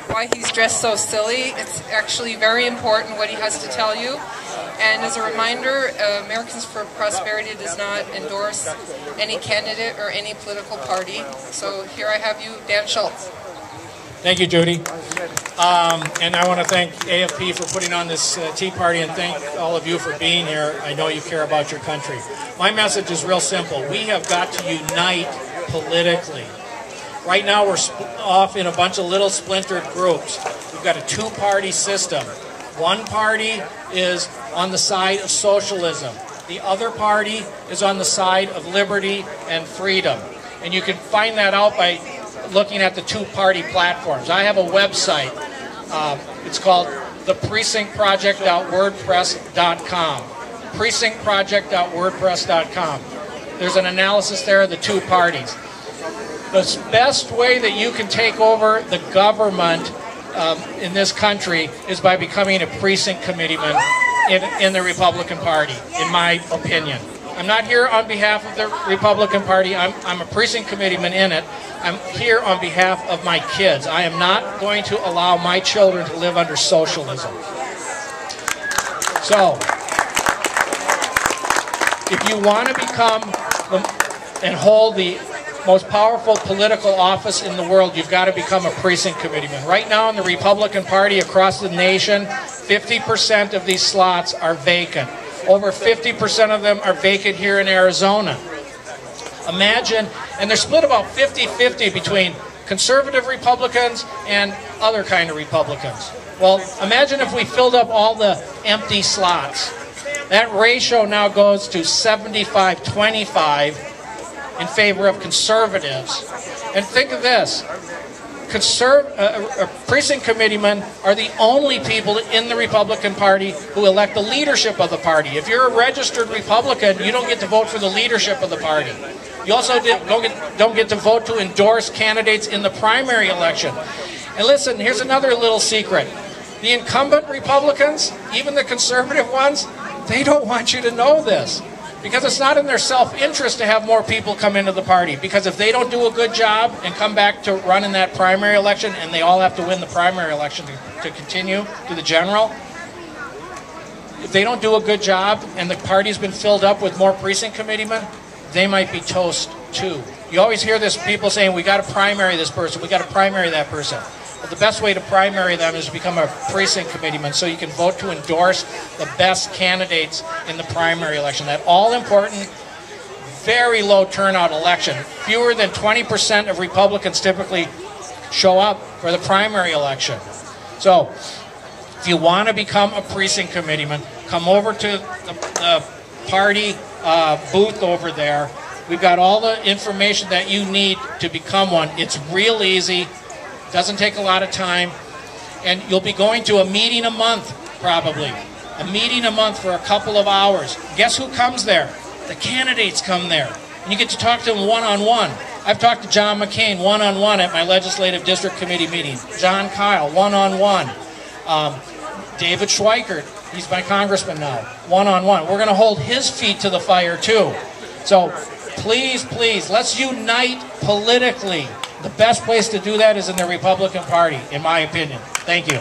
why he's dressed so silly. It's actually very important what he has to tell you. And as a reminder, Americans for Prosperity does not endorse any candidate or any political party. So here I have you, Dan Schultz. Thank you, Judy. And I want to thank AFP for putting on this Tea Party, and thank all of you for being here. I know you care about your country. My message is real simple. We have got to unite politically. Right now we're off in a bunch of little splintered groups. We've got a two-party system. One party is on the side of socialism. The other party is on the side of liberty and freedom. And you can find that out by looking at the two-party platforms. I have a website. It's called theprecintproject.wordpress.com. precinctproject.wordpress.com. There's an analysis there of the two parties. The best way that you can take over the government in this country is by becoming a precinct committeeman in the Republican Party, in my opinion. I'm not here on behalf of the Republican Party. I'm a precinct committeeman in it. I'm here on behalf of my kids. I am not going to allow my children to live under socialism. So, if you want to become and hold the most powerful political office in the world, you've got to become a precinct committeeman. Right now in the Republican Party across the nation, 50% of these slots are vacant. Over 50% of them are vacant here in Arizona. Imagine, and they're split about 50-50 between conservative Republicans and other kind of Republicans. Well, imagine if we filled up all the empty slots. That ratio now goes to 75-25 in favor of conservatives. And think of this. Precinct committeemen are the only people in the Republican Party who elect the leadership of the party. If you're a registered Republican, you don't get to vote for the leadership of the party. You also don't get to vote to endorse candidates in the primary election. And listen, here's another little secret. The incumbent Republicans, even the conservative ones, they don't want you to know this. Because it's not in their self-interest to have more people come into the party. Because if they don't do a good job and come back to run in that primary election, and they all have to win the primary election to continue to the general, if they don't do a good job and the party's been filled up with more precinct committeemen, they might be toast too. You always hear this, people saying, we got to primary this person, we got to primary that person. But the best way to primary them is to become a precinct committeeman so you can vote to endorse the best candidates in the primary election. That all-important, very low turnout election. Fewer than 20% of Republicans typically show up for the primary election. So, if you want to become a precinct committeeman, come over to the party booth over there. We've got all the information that you need to become one. It's real easy. Doesn't take a lot of time, and you'll be going to a meeting a month, probably. A meeting a month for a couple of hours. Guess who comes there? The candidates come there, and you get to talk to them one-on-one. I've talked to John McCain one-on-one at my legislative district committee meeting. John Kyle, one-on-one. David Schweikert, he's my congressman now, one-on-one. We're going to hold his feet to the fire, too. So, please, please, let's unite politically. The best place to do that is in the Republican Party, in my opinion. Thank you.